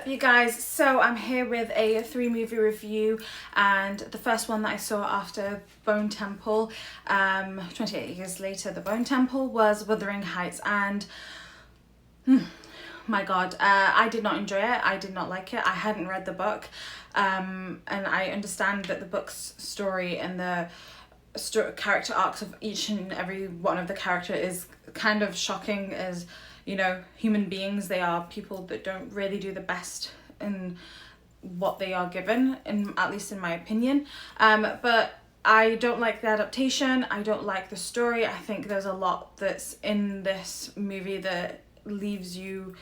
up, you guys? So I'm here with a 3-movie review, and the first one that I saw after Bone Temple, 28 years later, the Bone Temple, was Wuthering Heights, and my god, I did not enjoy it. I did not like it. I hadn't read the book, and I understand that the book's story and the character arcs of each and every one of the characters is kind of shocking. As you know, human beings, they are people that don't really do the best in what they are given, at least in my opinion. But I don't like the adaptation. I don't like the story. I think there's a lot that's in this movie that leaves you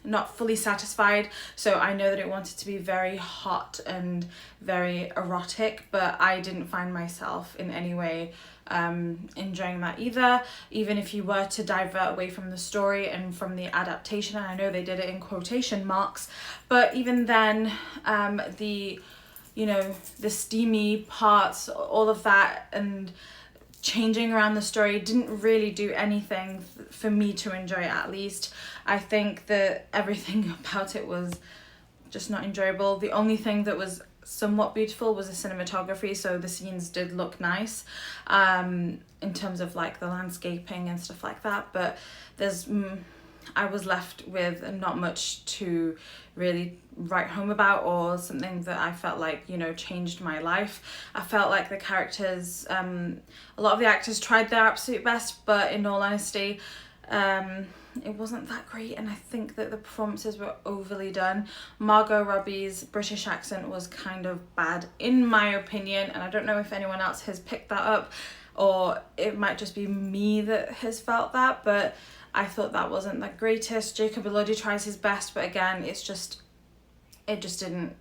not fully satisfied. So I know that it wanted to be very hot and very erotic, but I didn't find myself in any way enjoying that either. Even if you were to divert away from the story and from the adaptation, and I know they did it in quotation marks, but even then, the steamy parts, all of that, and changing around the story didn't really do anything for me to enjoy it. At least I think that everything about it was just not enjoyable. The only thing that was somewhat beautiful was the cinematography, so the scenes did look nice in terms of like the landscaping and stuff like that, but I was left with not much to really write home about, or something that I felt like, changed my life. I felt like the characters, a lot of the actors tried their absolute best, but in all honesty, it wasn't that great, and I think that the performances were overly done. Margot Robbie's British accent was kind of bad, in my opinion, and I don't know if anyone else has picked that up, or it might just be me that has felt that, but I thought that wasn't the greatest. Jacob Elordi tries his best, but again, it just didn't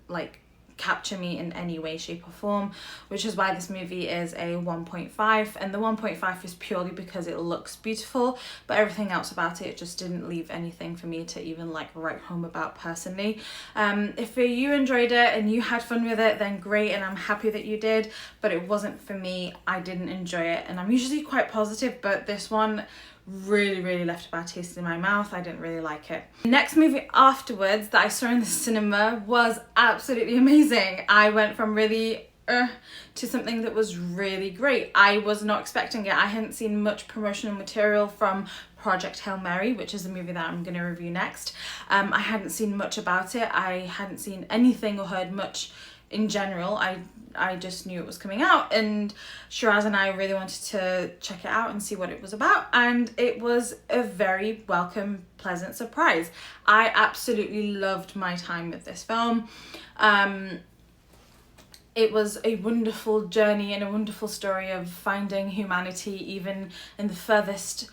capture me in any way, shape or form, which is why this movie is a 1.5, and the 1.5 is purely because it looks beautiful, but everything else about it just didn't leave anything for me to even write home about personally. If you enjoyed it and you had fun with it, then great, and I'm happy that you did, but it wasn't for me. I didn't enjoy it, and I'm usually quite positive, but this one really left a bad taste in my mouth. I didn't really like it. Next movie afterwards that I saw in the cinema was absolutely amazing. I went from really to something that was really great. I was not expecting it. I hadn't seen much promotional material from Project Hail Mary, which is the movie that I'm going to review next. I hadn't seen much about it. I hadn't seen anything or heard much in general. I just knew it was coming out, and Shiraz and I really wanted to check it out and see what it was about, and it was a very welcome, pleasant surprise. I absolutely loved my time with this film. It was a wonderful journey and a wonderful story of finding humanity even in the furthest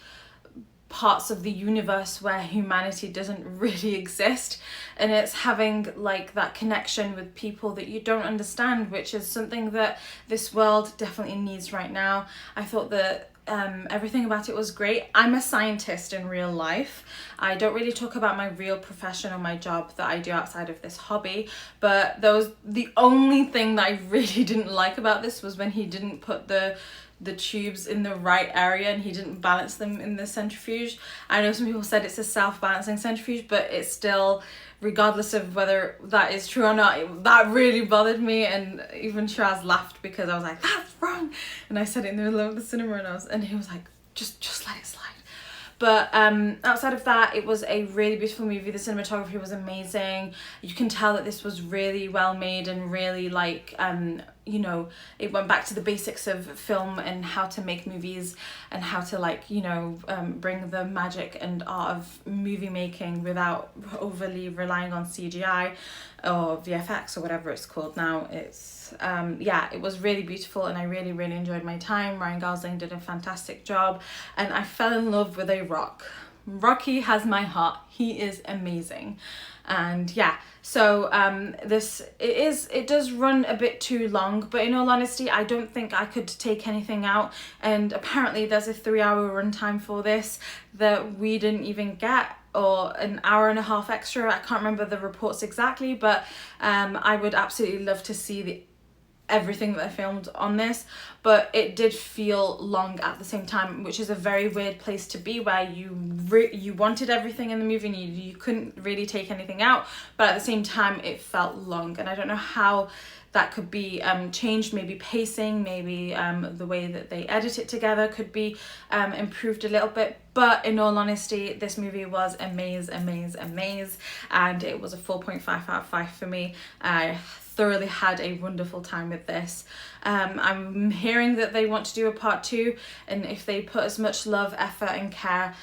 parts of the universe where humanity doesn't really exist, and it's having that connection with people that you don't understand, which is something that this world definitely needs right now. I thought that everything about it was great. I'm a scientist in real life. I don't really talk about my real profession or my job that I do outside of this hobby, but the only thing that I really didn't like about this was when he didn't put the tubes in the right area and he didn't balance them in the centrifuge. I know some people said it's a self-balancing centrifuge, but it's still, regardless of whether that is true or not, that really bothered me, and even Shiraz laughed because I was like, that's wrong, and I said it in the middle of the cinema, and he was like, just let it slide. But outside of that, it was a really beautiful movie. The cinematography was amazing. You can tell that this was really well made and really it went back to the basics of film and how to make movies and how to bring the magic and art of movie making without overly relying on CGI or VFX or whatever it's called now. It's it was really beautiful, and I really enjoyed my time. Ryan Gosling did a fantastic job, and I fell in love with a rock. Rocky has my heart. He is amazing. And so it does run a bit too long, but in all honesty, I don't think I could take anything out, and apparently there's a 3-hour runtime for this that we didn't even get, or an hour and a half extra. I can't remember the reports exactly, but I would absolutely love to see everything that I filmed on this, but it did feel long at the same time, which is a very weird place to be, where you wanted everything in the movie and you couldn't really take anything out, but at the same time it felt long. And I don't know how that could be changed. Maybe pacing, maybe the way that they edit it together could be improved a little bit. But in all honesty, this movie was amaze, and it was a 4.5 out of 5 for me. I thoroughly had a wonderful time with this. I'm hearing that they want to do a part 2, and if they put as much love, effort and care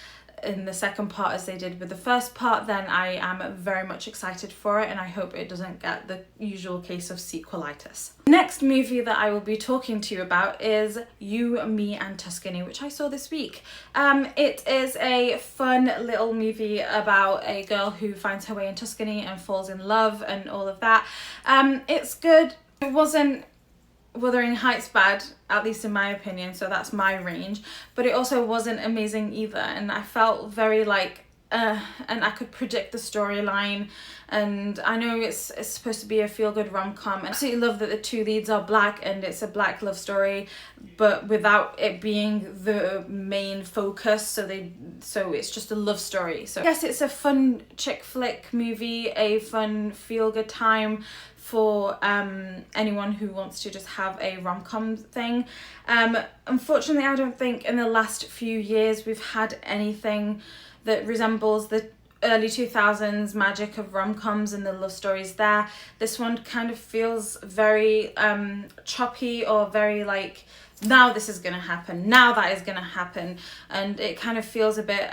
in the second part as they did with the first part, then I am very much excited for it, and I hope it doesn't get the usual case of sequelitis. Next movie that I will be talking to you about is You, Me and Tuscany, which I saw this week. It is a fun little movie about a girl who finds her way in Tuscany and falls in love and all of that. It's good. It wasn't Wuthering Heights bad, at least in my opinion, so that's my range, but it also wasn't amazing either, and I felt very like and I could predict the storyline, and I know it's supposed to be a feel-good rom-com, and I absolutely love that the two leads are black and it's a black love story, but without it being the main focus, so it's just a love story. So yes, it's a fun chick flick movie, a fun feel-good time for anyone who wants to just have a rom-com thing. Unfortunately, I don't think in the last few years we've had anything that resembles the early 2000s magic of rom-coms and the love stories there. This one kind of feels very choppy, or very like, now this is gonna happen, now that is gonna happen, and it kind of feels a bit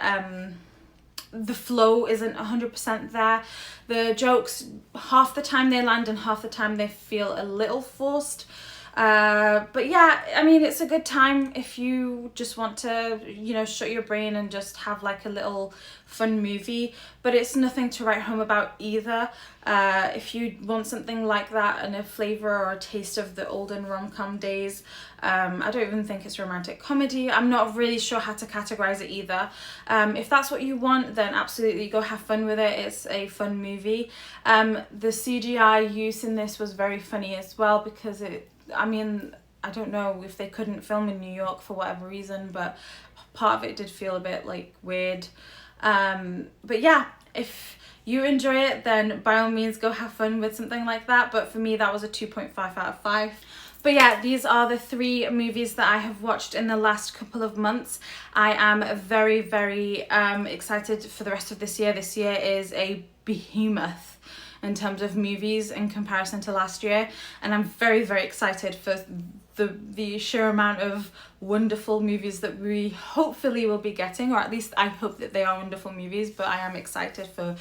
the flow isn't 100% there. The jokes, half the time they land and half the time they feel a little forced. But yeah, I mean, it's a good time if you just want to, you know, shut your brain and just have like a little fun movie, but it's nothing to write home about either. If you want something like that and a flavour or a taste of the olden rom-com days, I don't even think it's romantic comedy. I'm not really sure how to categorise it either. If that's what you want, then absolutely go have fun with it. It's a fun movie. The CGI use in this was very funny as well, because I mean, I don't know if they couldn't film in New York for whatever reason, but part of it did feel a bit like weird. But yeah, if you enjoy it, then by all means go have fun with something like that. But for me, that was a 2.5 out of 5. But yeah, these are the 3 movies that I have watched in the last couple of months. I am very, very excited for the rest of this year. This year is a behemoth in terms of movies in comparison to last year, and I'm very, very excited for the sheer amount of wonderful movies that we hopefully will be getting, or at least I hope that they are wonderful movies, but I am excited for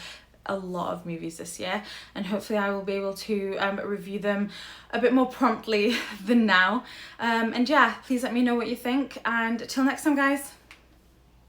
a lot of movies this year, and hopefully I will be able to review them a bit more promptly than now. And yeah, please let me know what you think, and till next time guys.